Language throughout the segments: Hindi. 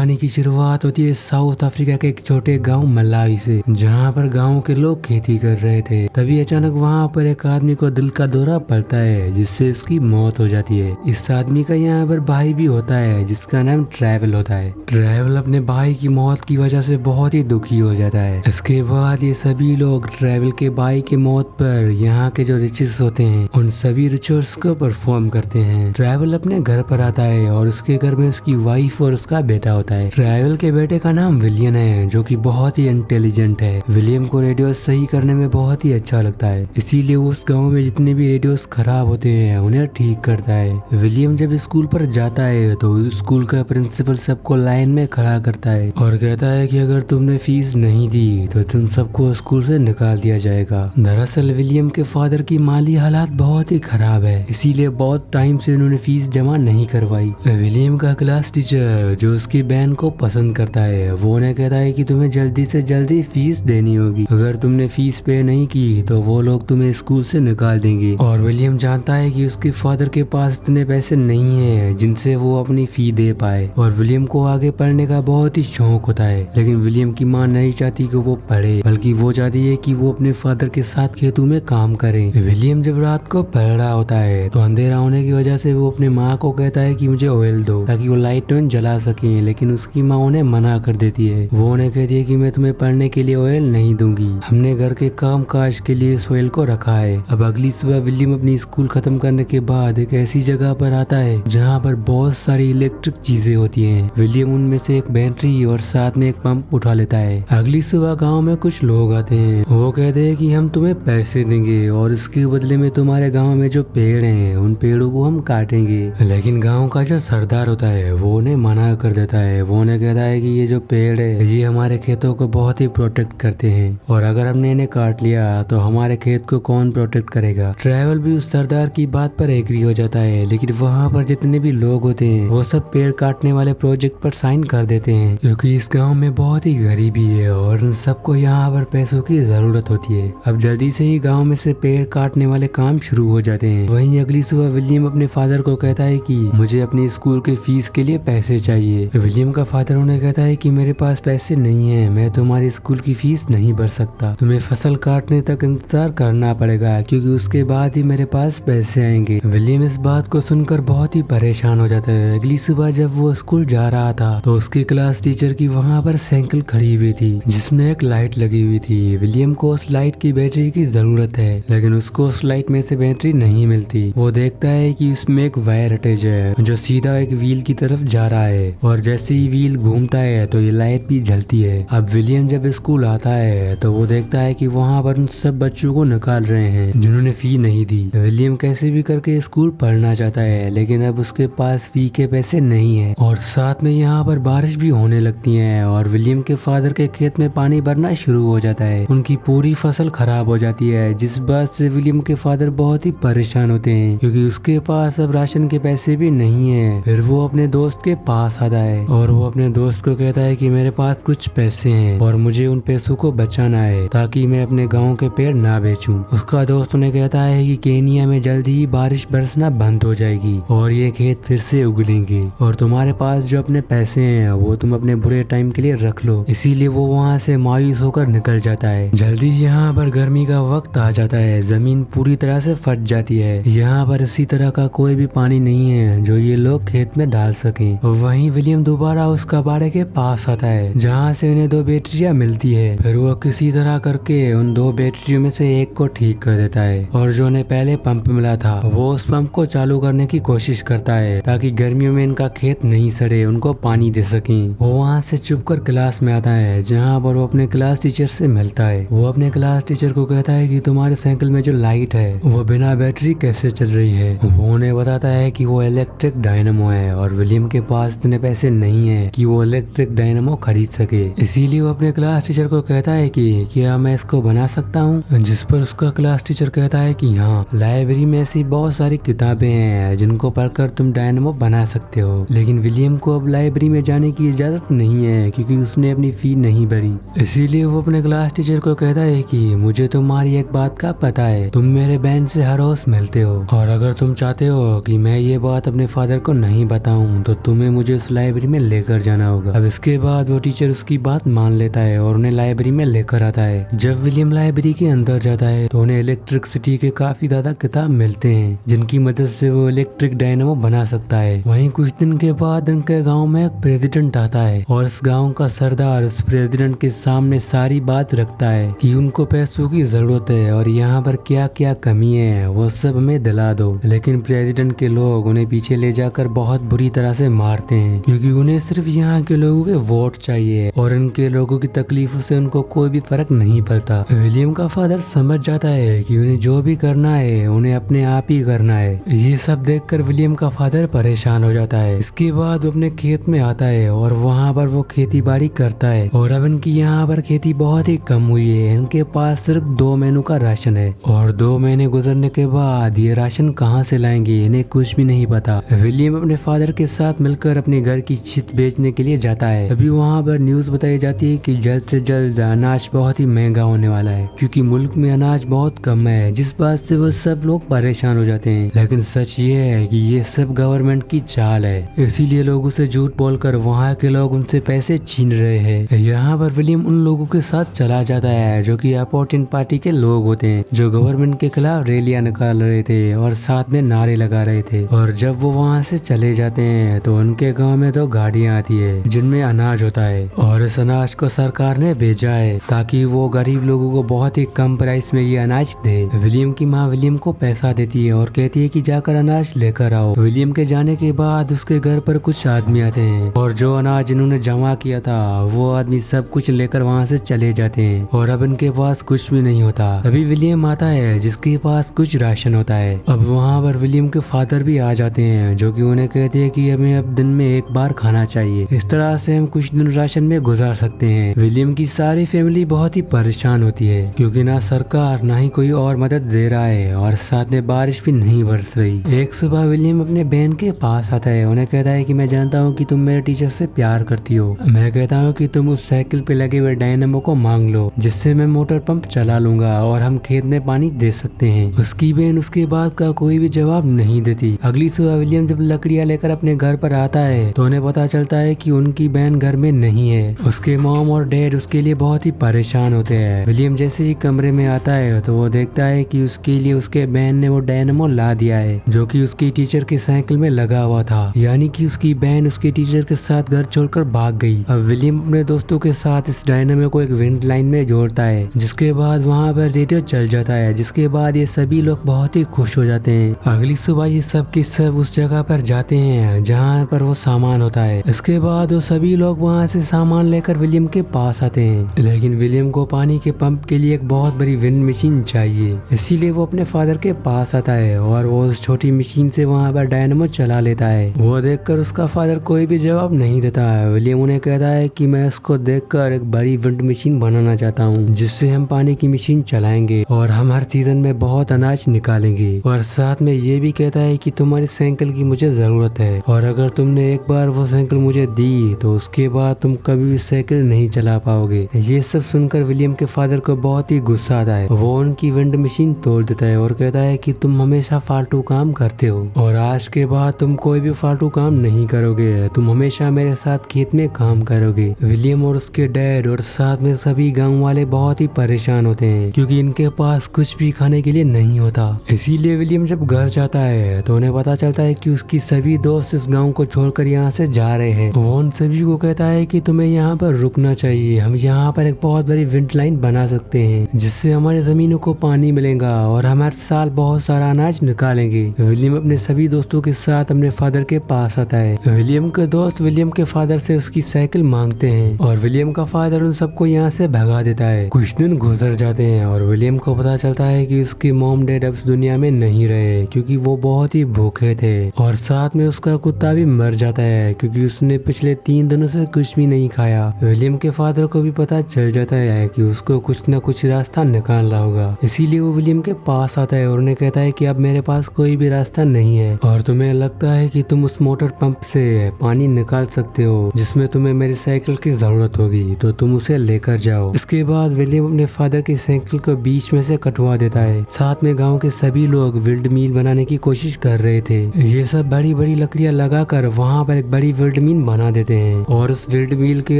कहानी की शुरुआत होती है साउथ अफ्रीका के एक छोटे गांव मलावी से, जहां पर गांव के लोग खेती कर रहे थे। तभी अचानक वहां पर एक आदमी को दिल का दौरा पड़ता है, जिससे उसकी मौत हो जाती है। इस आदमी का यहाँ पर भाई भी होता है, जिसका नाम ट्रैवल होता है। ट्रैवल अपने भाई की मौत की वजह से बहुत ही दुखी हो जाता है। इसके बाद ये सभी लोग ट्रैवल के भाई की मौत पर यहाँ के जो रिचर्स होते हैं, उन सभी रिचुअल्स को परफॉर्म करते हैं। ट्रैवल अपने घर पर आता है और उसके घर में उसकी वाइफ और उसका बेटा होता है। ट्रैवल के बेटे का नाम विलियम है, जो कि बहुत ही इंटेलिजेंट है। विलियम को रेडियो सही करने में बहुत ही अच्छा लगता है, इसीलिए उस गांव में जितने भी रेडियोस खराब होते हैं उन्हें ठीक करता है। विलियम जब स्कूल पर जाता है तो स्कूल का प्रिंसिपल सबको लाइन में खड़ा करता है और कहता है कि अगर तुमने फीस नहीं दी तो तुम सबको स्कूल से निकाल दिया जाएगा। दरअसल विलियम के फादर की माली हालात बहुत ही खराब है, इसीलिए बहुत टाइम से उन्होंने फीस जमा नहीं करवाई। विलियम का क्लास टीचर जो उसकी बहन को पसंद करता है, वो उन्हें कहता है कि तुम्हें जल्दी से जल्दी फीस देनी होगी। अगर तुमने फीस पे नहीं की तो वो लोग तुम्हें स्कूल से निकाल देंगे। और विलियम जानता है कि उसके फादर के पास इतने पैसे नहीं है जिनसे वो अपनी फी दे पाए, और विलियम को आगे पढ़ने का बहुत ही शौक होता है। लेकिन विलियम की माँ नहीं चाहती कि वो पढ़े, बल्कि वो चाहती है कि वो अपने फादर के साथ खेतों में काम करे। विलियम जब रात को पढ़ रहा होता है तो अंधेरा होने की वजह से वो अपने माँ को कहता है कि मुझे ऑयल दो ताकि वो लाइट जला सके, लेकिन उसकी माँ उन्हें मना कर देती है। वो उन्हें कहती है कि मैं तुम्हें पढ़ने के लिए ऑयल नहीं दूंगी, हमने घर के काम काज के लिए इस ऑयल को रखा है। अब अगली सुबह विलियम अपनी स्कूल खत्म करने के बाद एक ऐसी जगह पर आता है जहाँ पर बहुत सारी इलेक्ट्रिक चीजें होती हैं। विलियम उनमें से एक बैटरी और साथ में एक पंप उठा लेता है। अगली सुबह गाँव में कुछ लोग आते हैं, वो कहते हैं कि हम तुम्हें पैसे देंगे और इसके बदले में तुम्हारे गाँव में जो पेड़ है उन पेड़ों को हम काटेंगे। लेकिन गाँव का जो सरदार होता है वो उन्हें मना कर देता है। वो उन्हें कहता है कि ये जो पेड़ है ये हमारे खेतों को बहुत ही प्रोटेक्ट करते हैं, और अगर हमने इन्हें काट लिया तो हमारे खेत को कौन प्रोटेक्ट करेगा। ट्रैवल भी उस सरदार की बात पर एग्री हो जाता है, लेकिन वहाँ पर जितने भी लोग होते हैं वो सब पेड़ काटने वाले प्रोजेक्ट पर साइन कर देते हैं, क्योंकि इस गाँव में बहुत ही गरीबी है और उन सबको यहाँ पर पैसों की जरूरत होती है। अब जल्दी से ही गाँव में से पेड़ काटने वाले काम शुरू हो जाते हैं। वहीं अगली सुबह विलियम अपने फादर को कहता है कि मुझे अपनी स्कूल के फीस के लिए पैसे चाहिए। विलियम का फादर उन्हें कहता है कि मेरे पास पैसे नहीं है, मैं तुम्हारी स्कूल की फीस नहीं भर सकता, तुम्हें फसल काटने तक इंतजार करना पड़ेगा, क्योंकि उसके बाद ही मेरे पास पैसे आएंगे। विलियम इस बात को सुनकर बहुत ही परेशान हो जाता है। अगली सुबह जब वो स्कूल जा रहा था तो उसकी क्लास टीचर की वहाँ पर साइकिल खड़ी हुई थी जिसमें एक लाइट लगी हुई थी। विलियम को उस लाइट की बैटरी की जरूरत है, लेकिन उसको उस लाइट में से बैटरी नहीं मिलती। वो देखता है कि उसमें एक वायर अटैच है जो सीधा एक व्हील की तरफ जा रहा है, और जैसे ही व्हील घूमता है तो ये लाइट भी जलती है। अब विलियम जब स्कूल आता है तो वो देखता है कि वहाँ पर उन सब बच्चों को निकाल रहे हैं जिन्होंने फी नहीं दी। विलियम कैसे भी करके स्कूल पढ़ना चाहता है, लेकिन अब उसके पास फी के पैसे नहीं है, और साथ में यहाँ पर बारिश भी होने लगती है और विलियम के फादर के खेत में पानी भरना शुरू हो जाता है। उनकी पूरी फसल खराब हो जाती है, जिस बात से विलियम के फादर बहुत ही परेशान होते हैं, क्योंकि उसके पास अब राशन के पैसे भी नहीं है। फिर वो अपने दोस्त के पास आता है और वो अपने दोस्त को कहता है कि मेरे पास कुछ पैसे हैं और मुझे उन पैसों को बचाना है ताकि मैं अपने गांव के पेड़ ना बेचूं। उसका दोस्त उन्हें कहता है कि केनिया में जल्दी ही बारिश बरसना बंद हो जाएगी और ये खेत फिर से उगलेंगे, और तुम्हारे पास जो अपने पैसे हैं वो तुम अपने बुरे टाइम के लिए रख लो। इसीलिए वो वहाँ से मायूस होकर निकल जाता है। जल्दी यहाँ पर गर्मी का वक्त आ जाता है, जमीन पूरी तरह से फट जाती है। यहाँ पर इसी तरह का कोई भी पानी नहीं है जो ये लोग खेत में डाल सके। वहीं विलियम दोबारा उस कबाड़े के पास आता है जहाँ से उन्हें 2 बैटरियां मिलती है। फिर वो किसी तरह करके उन 2 बैटरियों में से एक को ठीक कर देता है, और जो उन्हें पहले पंप मिला था वो उस पंप को चालू करने की कोशिश करता है ताकि गर्मियों में इनका खेत नहीं सड़े, उनको पानी दे सके। वो वहाँ से चुप कर क्लास में आता है जहाँ पर वो अपने क्लास टीचर से मिलता है। वो अपने क्लास टीचर को कहता है कि तुम्हारे साइकिल में जो लाइट है वो बिना बैटरी कैसे चल रही है। वो उन्हें बताता है कि वो इलेक्ट्रिक डायनामो है, और विलियम के पास इतने पैसे नहीं है कि वो इलेक्ट्रिक डायनामो खरीद सके। इसीलिए वो अपने क्लास टीचर को कहता है कि क्या मैं इसको बना सकता हूँ, जिस पर उसका क्लास टीचर कहता है कि हाँ, लाइब्रेरी में ऐसी बहुत सारी किताबें हैं जिनको पढ़कर तुम डायनामो बना सकते हो। लेकिन विलियम को अब लाइब्रेरी में जाने की इजाजत नहीं है क्योंकि उसने अपनी फी नहीं भरी। इसीलिए वो अपने क्लास टीचर को कहता है कि मुझे तुम्हारी एक बात का पता है, तुम मेरे बहन से हर रोज मिलते हो, और अगर तुम चाहते हो कि मैं ये बात अपने फादर को नहीं बताऊं तो तुम्हें मुझे उस लाइब्रेरी में लेकर जाना होगा। अब इसके बाद वो टीचर उसकी बात मान लेता है और उन्हें लाइब्रेरी में लेकर आता है। जब विलियम लाइब्रेरी के अंदर जाता है तो उन्हें इलेक्ट्रिसिटी के काफी ज्यादा किताब मिलते हैं जिनकी मदद से वो इलेक्ट्रिक डायनामो बना सकता है। वहीं कुछ दिन के बाद उनके गाँव में एक प्रेसिडेंट आता है और इस गाँव का सरदार उस प्रेसिडेंट के सामने सारी बात रखता है कि उनको पैसों की जरूरत है और यहाँ पर क्या क्या कमी है वो सब हमें दिला दो। लेकिन प्रेसिडेंट के लोग उन्हें पीछे ले जाकर बहुत बुरी तरह से मारते हैं क्योंकि उन्हें सिर्फ यहाँ के लोगों के वोट चाहिए और इनके लोगों की तकलीफों से उनको कोई भी फर्क नहीं पड़ता। विलियम का फादर समझ जाता है कि उन्हें जो भी करना है उन्हें अपने आप ही करना है। ये सब देखकर विलियम का फादर परेशान हो जाता है। इसके बाद वो अपने खेत में आता है और वहाँ पर वो खेती बाड़ी करता है और अब इनकी यहाँ पर खेती बहुत ही कम हुई है। इनके पास सिर्फ 2 महीनों का राशन है और 2 महीने गुजरने के बाद ये राशन कहाँ से लाएंगे इन्हें कुछ भी नहीं पता। विलियम अपने फादर के साथ मिलकर अपने घर की छत बेचने के लिए जाता है। अभी वहाँ पर न्यूज बताई जाती है कि जल्द से जल्द अनाज बहुत ही महंगा होने वाला है क्योंकि मुल्क में अनाज बहुत कम है, जिस बात से वो सब लोग परेशान हो जाते हैं। लेकिन सच ये है कि ये सब गवर्नमेंट की चाल है, इसीलिए लोगों से झूठ बोलकर वहाँ के लोग उनसे पैसे छीन रहे हैं। यहाँ पर विलियम उन लोगों के साथ चला जाता है जो कि अपोर्टिन पार्टी के लोग होते हैं जो गवर्नमेंट के खिलाफ रैलियां निकाल रहे थे और साथ में नारे लगा रहे थे। और जब वो वहाँ से चले जाते हैं तो उनके गांव में 2 गाड़ियां आती है जिनमें अनाज होता है और इस अनाज को सरकार ने भेजा है ताकि वो गरीब लोगों को बहुत ही कम प्राइस में ये अनाज दे। विलियम की माँ विलियम को पैसा देती है और कहती है कि जाकर अनाज लेकर आओ। विलियम के जाने के बाद उसके घर पर कुछ आदमी आते हैं और जो अनाज इन्होंने जमा किया था वो आदमी सब कुछ लेकर वहाँ से चले जाते हैं और अब इनके पास कुछ भी नहीं होता। तभी विलियम आता है जिसके पास कुछ राशन होता है। अब वहाँ पर विलियम के फादर भी आ जाते हैं जो कि उन्हें कहते हैं कि हमें अब दिन में 1 बार खाना चाहिए, इस तरह से हम कुछ दिन राशन में गुजार सकते हैं। विलियम की सारी फैमिली बहुत ही परेशान होती है क्योंकि ना सरकार ना ही कोई और मदद दे रहा है और साथ में बारिश भी नहीं बरस रही। एक सुबह विलियम अपने बहन के पास आता है, उन्हें कहता है कि मैं जानता हूँ कि तुम मेरे टीचर से प्यार करती हो, मैं कहता हूँ कि तुम उस साइकिल पे लगे हुए डायनामो को मांग लो जिससे मैं मोटर पंप चला लूंगा और हम खेत में पानी दे सकते हैं। उसकी बहन उसके बात का कोई भी जवाब नहीं देती। अगली सुबह विलियम जब लकड़ियाँ लेकर अपने घर पर आता है तो उन्हें पता चलता है कि उनकी बहन घर में नहीं है। उसके मॉम और डैड उसके लिए बहुत ही परेशान होते हैं। विलियम जैसे ही कमरे में आता है तो वो देखता है कि उसके लिए उसके बहन ने वो डायनामो ला दिया है जो कि उसकी टीचर के साइकिल में लगा हुआ था, यानी कि उसकी बहन उसके टीचर के साथ घर छोड़कर भाग गई। अब विलियम अपने दोस्तों के साथ इस डायनामो को एक विंड लाइन में जोड़ता है जिसके बाद वहाँ पर रेडियो चल जाता है, जिसके बाद ये सभी लोग बहुत ही खुश हो जाते हैं। अगली सुबह ये सब के सब उस जगह पर जाते हैं जहाँ पर वो सामान होता है। इसके बाद वो सभी लोग वहाँ से सामान लेकर विलियम के पास आते हैं, लेकिन विलियम को पानी के पंप के लिए एक बहुत बड़ी विंड मशीन चाहिए, इसीलिए वो अपने फादर के पास आता है और वो उस छोटी मशीन से वहाँ पर डायनामो चला लेता है। वो देखकर उसका फादर कोई भी जवाब नहीं देता है। विलियम उन्हें कहता है कि मैं इसको देखकर एक बड़ी विंड मशीन बनाना चाहता हूँ जिससे हम पानी की मशीन चलाएंगे और हम हर सीजन में बहुत अनाज निकालेंगे। और साथ में ये भी कहता है कि तुम्हारी साइकिल की मुझे जरूरत है और अगर तुमने एक बार वो साइकिल मुझे दी तो उसके बाद तुम कभी भी साइकिल नहीं चला पाओगे। ये सब सुनकर विलियम के फादर को बहुत ही गुस्सा आता है। वो उनकी विंड मशीन तोड़ देता है और कहता है कि तुम हमेशा फालतू काम करते हो और आज के बाद तुम कोई भी फालतू काम नहीं करोगे, तुम हमेशा मेरे साथ खेत में काम करोगे। विलियम और उसके डैड और साथ में सभी गांव वाले बहुत ही परेशान होते हैं क्योंकि इनके पास कुछ भी खाने के लिए नहीं होता। इसीलिए विलियम जब घर जाता है तो उन्हें पता चलता है कि उसकी सभी दोस्त इस गांव को छोड़कर यहाँ से जा रहे हैं। वो उन सभी को कहता है कि तुम्हें यहाँ पर रुकना चाहिए, हम यहाँ पर एक बहुत बड़ी विंड लाइन बना सकते हैं जिससे हमारी जमीनों को पानी मिलेगा और हम हर साल बहुत सारा अनाज निकालेंगे। विलियम अपने सभी दोस्तों के साथ अपने फादर के पास आता है। विलियम के दोस्त विलियम के फादर से उसकी साइकिल मांगते हैं और विलियम का फादर उन सबको यहाँ से भगा देता है। कुछ दिन गुजर जाते हैं और विलियम को पता चलता है कि उसके मॉम डैड अब इस दुनिया में नहीं रहे क्योंकि वो बहुत ही भूखे थे और साथ में उसका कुत्ता भी मर जाता है क्योंकि उसने पिछले 3 दिनों से कुछ भी नहीं खाया। विलियम के फादर को भी पता चल जाता है कि उसको कुछ न कुछ रास्ता निकालना होगा, इसीलिए वो विलियम के पास आता है और उन्हें कहता है कि अब मेरे पास कोई भी रास्ता नहीं है और तुम्हें लगता है कि तुम उस मोटर पंप से पानी निकाल सकते हो जिसमें तुम्हें मेरी साइकिल की जरूरत होगी, तो तुम उसे लेकर जाओ। इसके बाद विलियम अपने फादर की साइकिल को बीच में से कटवा देता है। साथ में गांव के सभी लोग विंड मिल बनाने की कोशिश कर रहे थे। ये सब बड़ी बड़ी लकड़ियां लगाकर वहाँ पर एक बड़ी विंड मिल बना देते हैं और उस फील्ड मिल के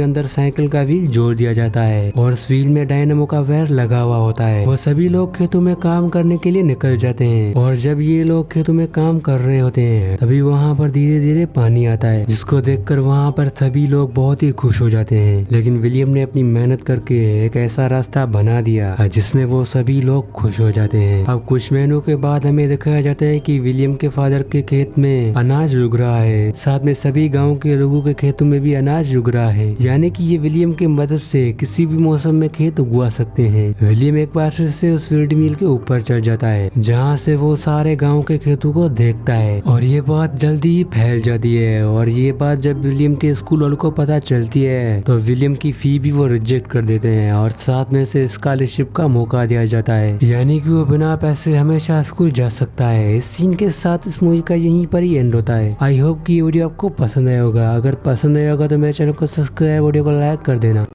अंदर साइकिल का व्हील जोड़ दिया जाता है और उस व्हील में डायनेमो का वायर लगा हुआ होता है। वो सभी लोग खेतों में काम करने के लिए निकल जाते हैं और जब ये लोग खेतों में काम कर रहे होते हैं तभी वहाँ पर धीरे धीरे पानी आता है, जिसको देखकर वहाँ पर सभी लोग बहुत ही खुश हो जाते हैं। लेकिन विलियम ने अपनी मेहनत करके एक ऐसा रास्ता बना दिया जिसमें वो सभी लोग खुश हो जाते हैं। अब कुछ महीनों के बाद हमें दिखाया जाता है कि विलियम के फादर के खेत में अनाज उग रहा है, साथ में सभी गाँव के लोगों के खेतों में भी अनाज उग रहा है, यानी कि ये विलियम की मदद से किसी भी मौसम में खेत उगवा सकते हैं। विलियम एक बार फिर से उस फील्ड मिल के ऊपर चढ़ जाता है जहाँ से वो सारे गांव के खेतों को देखता है और ये बात जल्दी ही फैल जाती है। और ये बात जब विलियम के स्कूल वालों को पता चलती है तो विलियम की फी भी वो रिजेक्ट कर देते हैं और साथ में से स्कॉलरशिप का मौका दिया जाता है, यानी कि वो बिना पैसे हमेशा स्कूल जा सकता है। इस सीन के साथ इस मूवी का यहीं पर ही एंड होता है। आई होप कि ये वीडियो आपको पसंद आया होगा। अगर पसंद आया होगा तो मेरे चैनल को सब्सक्राइब, वीडियो को लाइक कर देना।